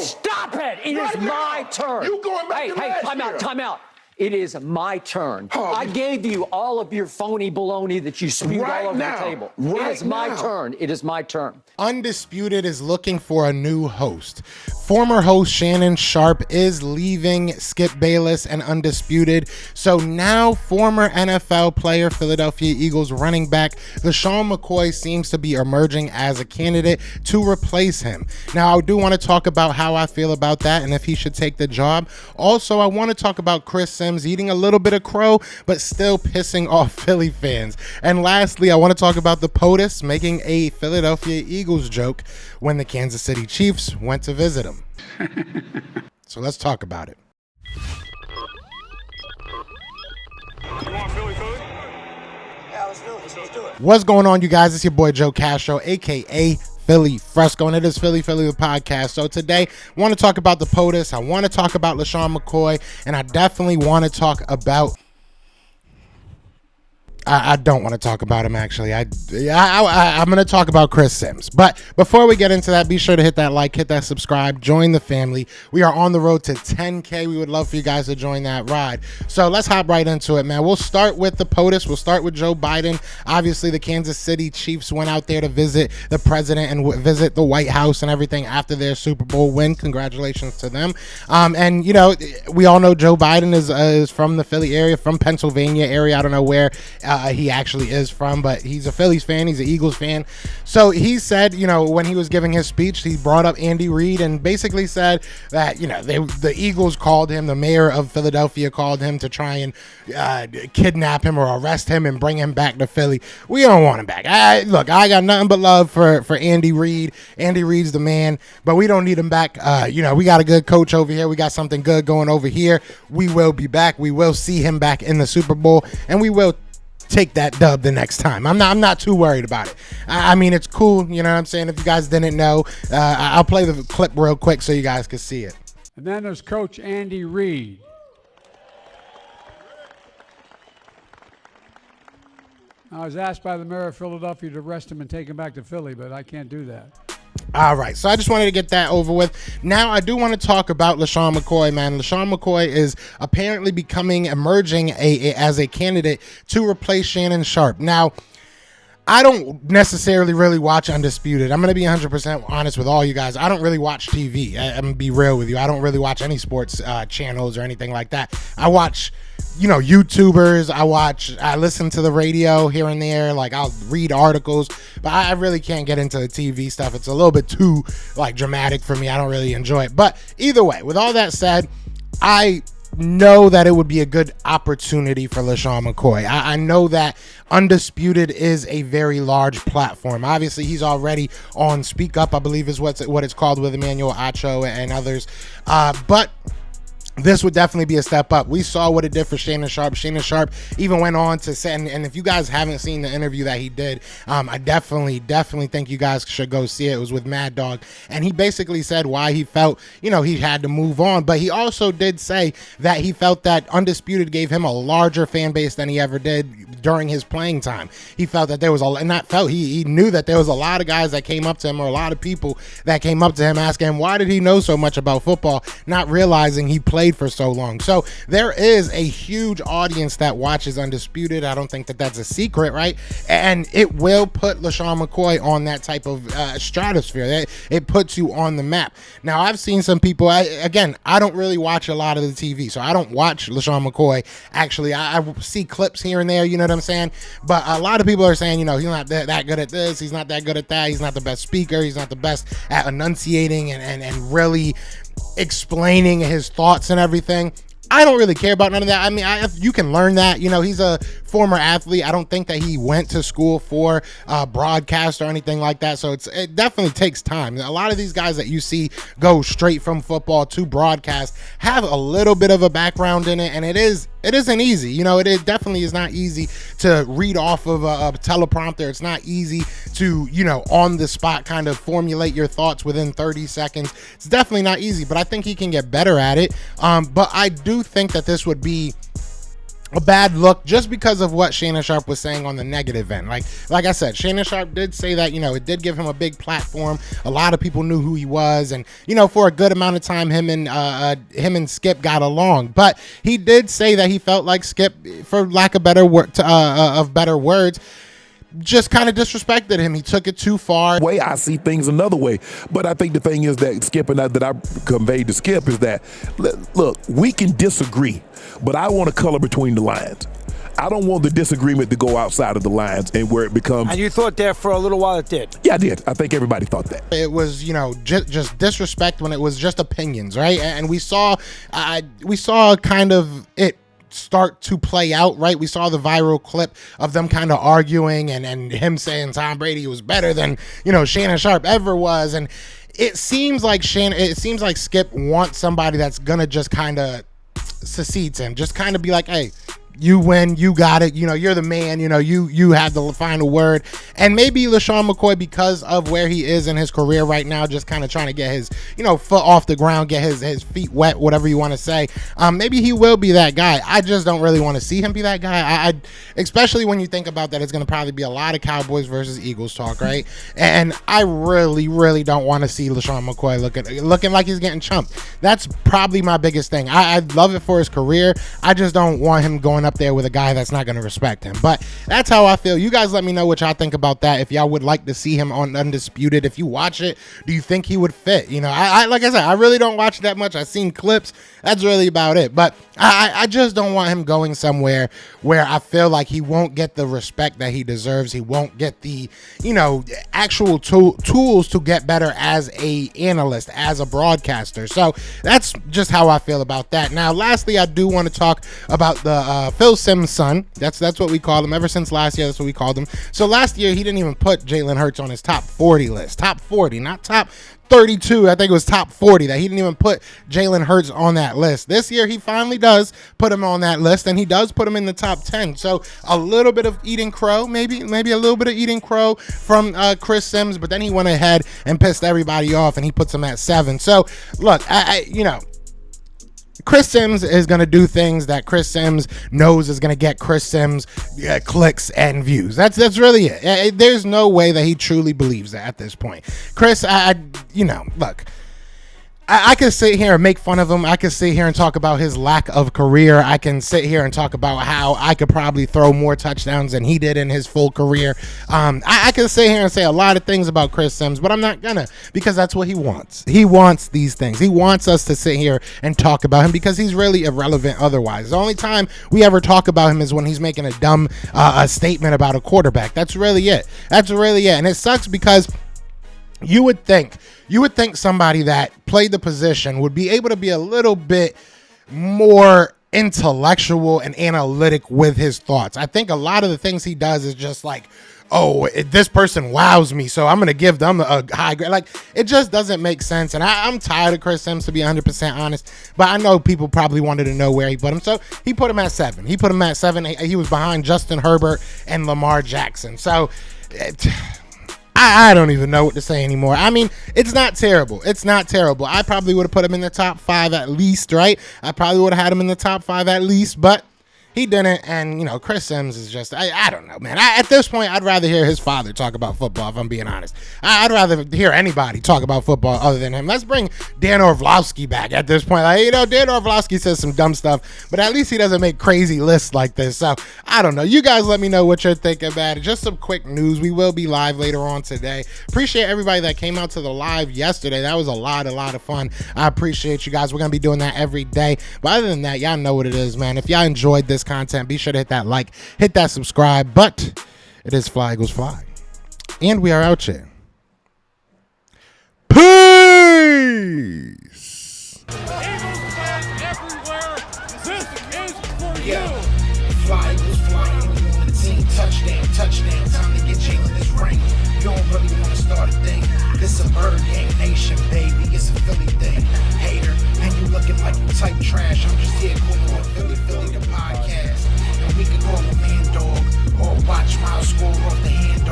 Stop it! It is my turn. You going back to last year. Time out. It is my turn. I gave you all of your phony baloney that you spewed all over the table. It is my turn. It is my turn. Undisputed is looking for a new host. Former host Shannon Sharp is leaving Skip Bayless and Undisputed. So now former NFL player, Philadelphia Eagles running back Lesean McCoy seems to be emerging as a candidate to replace him. Now, I do want to talk about how I feel about that and if he should take the job. Also, I want to talk about Chris Sims eating a little bit of crow, but still pissing off Philly fans. And lastly, I want to talk about the POTUS making a Philadelphia Eagles joke when the Kansas City Chiefs went to visit him. So let's talk about it. You want Philly? Yeah, let's do it. Let's do it. What's going on, you guys? It's your boy Joe Castro, aka Philly Fresco, and it is Philly the podcast. So today, I want to talk about the POTUS. I want to talk about Lesean McCoy, and I definitely want to talk about I don't want to talk about him, actually. I'm going to talk about Chris Sims. But before we get into that, be sure to hit that like, hit that subscribe, join the family. We are on the road to 10K. We would love for you guys to join that ride. So let's hop right into it, man. We'll start with the POTUS. We'll start with Joe Biden. Obviously, the Kansas City Chiefs went out there to visit the president and visit the White House and everything after their Super Bowl win. Congratulations to them. And, you know, we all know Joe Biden is from the Philly area, from Pennsylvania area. I don't know where he actually is from, but he's a Phillies fan. He's an Eagles fan. So he said, you know, when he was giving his speech, he brought up Andy Reid and basically said that, you know, the Eagles called him, the mayor of Philadelphia called him to try and kidnap him or arrest him and bring him back to Philly. We don't want him back. Look, I got nothing but love for Andy Reid. Andy Reid's the man, but we don't need him back. You know, we got a good coach over here. We got something good going over here. We will be back. We will see him back in the Super Bowl, and we will take that dub the next time. I'm not too worried about it. I mean, it's cool, you know what I'm saying? If you guys didn't know, I'll play the clip real quick so you guys can see it. And then there's Coach Andy Reid. I was asked by the mayor of Philadelphia to arrest him and take him back to Philly, but I can't do that. All right, so I just wanted to get that over with. Now, I do want to talk about Lesean McCoy, man. Lesean McCoy is apparently emerging as a candidate to replace Shannon Sharp. Now, I don't necessarily really watch Undisputed. I'm going to be 100% honest with all you guys. I don't really watch TV. I'm going to be real with you. I don't really watch any sports channels or anything like that. I watch, you know, YouTubers. I listen to the radio here and there. Like, I'll read articles, but I really can't get into the TV stuff. It's a little bit too, like, dramatic for me. I don't really enjoy it. But either way, with all that said, I know that it would be a good opportunity for Lesean McCoy. I know that Undisputed is a very large platform. Obviously, he's already on Speak Up, I believe is what it's called, with Emmanuel Acho and others. But this would definitely be a step up. We saw what it did for Shannon Sharp. Shannon Sharp even went on to say, and if you guys haven't seen the interview that he did, I definitely think you guys should go see it. It was with Mad Dog, and he basically said why he felt, you know, he had to move on. But he also did say that he felt that Undisputed gave him a larger fan base than he ever did during his playing time. He felt that there was he knew that there was a lot of guys that came up to him, or a lot of people that came up to him asking him why did he know so much about football, not realizing he played for so long. So there is a huge audience that watches Undisputed. I don't think that that's a secret, right? And it will put Lesean McCoy on that type of stratosphere. It puts you on the map. Now, I've seen some people, I don't really watch a lot of the TV, so I don't watch Lesean McCoy. Actually, I see clips here and there, you know what I'm saying? But a lot of people are saying, you know, he's not that good at this, he's not that good at that, he's not the best speaker, he's not the best at enunciating and really explaining his thoughts and everything. I don't really care about none of that. I mean, you can learn that. You know, he's a former athlete. I don't think that he went to school for broadcast or anything like that. So it definitely takes time. A lot of these guys that you see go straight from football to broadcast have a little bit of a background in it, and it isn't easy. You know, it definitely is not easy to read off of a teleprompter. It's not easy to, you know, on the spot kind of formulate your thoughts within 30 seconds. It's definitely not easy, but I think he can get better at it. But I do think that this would be a bad look just because of what Shannon Sharpe was saying on the negative end. Like I said, Shannon Sharpe did say that, it did give him a big platform. A lot of people knew who he was, and for a good amount of time him and Skip got along. But he did say that he felt like Skip, for lack of better words, just kind of disrespected him. He took it too far. Way I see things another way, but I think the thing is that Skip and that I conveyed to Skip is that, look, we can disagree, but I want to color between the lines. I don't want the disagreement to go outside of the lines and where it becomes. And you thought there for a little while it did? Yeah, I did. I think everybody thought that. It was, just disrespect when it was just opinions, right? And we saw kind of it start to play out, right? We saw the viral clip of them kind of arguing and him saying Tom Brady was better than, Shannon Sharpe ever was. And it seems like Skip wants somebody that's gonna just kind of secede him, just kind of be like, hey, you win, you got it, you're the man, you have the final word. And maybe LeSean McCoy, because of where he is in his career right now, just kind of trying to get his, foot off the ground, get his feet wet, whatever you want to say. Maybe he will be that guy. I just don't really want to see him be that guy. I especially when you think about that, it's going to probably be a lot of Cowboys versus Eagles talk, right? And I really, really don't want to see LeSean McCoy looking like he's getting chumped. That's probably my biggest thing. I love it for his career. I just don't want him going up there with a guy that's not going to respect him. But that's how I feel. You guys let me know what y'all think about that. If y'all would like to see him on Undisputed, if you watch it, do you think he would fit? I like I said, I really don't watch that much. I've seen clips. That's really about it. But I just don't want him going somewhere where I feel like he won't get the respect that he deserves. He won't get the, actual tools to get better as a analyst, as a broadcaster. So that's just how I feel about that. Now, lastly, I do want to talk about the Phill Simms' son. That's what we call him. Ever since last year, that's what we called him. So last year, he didn't even put Jalen Hurts on his top 40 list. Top 40, not top 32. I think it was top 40 that he didn't even put Jalen Hurts on that list. This year, he finally does put him on that list, and he does put him in the top 10. So a little bit of eating crow, maybe a little bit of eating crow from Chris Simms, but then he went ahead and pissed everybody off, and he puts him at 7. So look, Chris Simms is going to do things that Chris Simms knows is going to get Chris Simms clicks and views. That's really it. There's no way that he truly believes that at this point. Chris, look, I can sit here and make fun of him. I can sit here and talk about his lack of career. I can sit here and talk about how I could probably throw more touchdowns than he did in his full career. I can sit here and say a lot of things about Chris Simms, but I'm not gonna, because that's what he wants. He wants these things. He wants us to sit here and talk about him because he's really irrelevant otherwise. The only time we ever talk about him is when he's making a dumb a statement about a quarterback. That's really it. And it sucks because you would think somebody that played the position would be able to be a little bit more intellectual and analytic with his thoughts. I think a lot of the things he does is just like, oh, this person wows me, so I'm going to give them a high grade. Like, it just doesn't make sense. And I'm tired of Chris Simms, to be 100% honest. But I know people probably wanted to know where he put him. So he put him at 7. He was behind Justin Herbert and Lamar Jackson. So I don't even know what to say anymore. I mean, it's not terrible. I probably would have put him in the top 5 at least, right? I probably would have had him in the top 5 at least, but he didn't. And, Chris Simms is just, I don't know, man. At this point, I'd rather hear his father talk about football, if I'm being honest. I'd rather hear anybody talk about football other than him. Let's bring Dan Orlovsky back at this point. Dan Orlovsky says some dumb stuff, but at least he doesn't make crazy lists like this. So, I don't know. You guys let me know what you're thinking about it. Just some quick news. We will be live later on today. Appreciate everybody that came out to the live yesterday. That was a lot of fun. I appreciate you guys. We're going to be doing that every day. But other than that, y'all know what it is, man. If y'all enjoyed this content, be sure to hit that like, hit that subscribe. But it is Fly Eagles Fly, and we are out here. Peace. Eagles fans everywhere, this is for you. Fly Eagles flying on the team. Touchdown. Time to get Jalen this ring. You don't really want to start a thing. This a Bird Gang Nation, baby. It's a Philly thing. Hater, and you looking like you type trash. I'm just here calling on Philly the podcast. And we can call a man dog or watch Miles score off the hand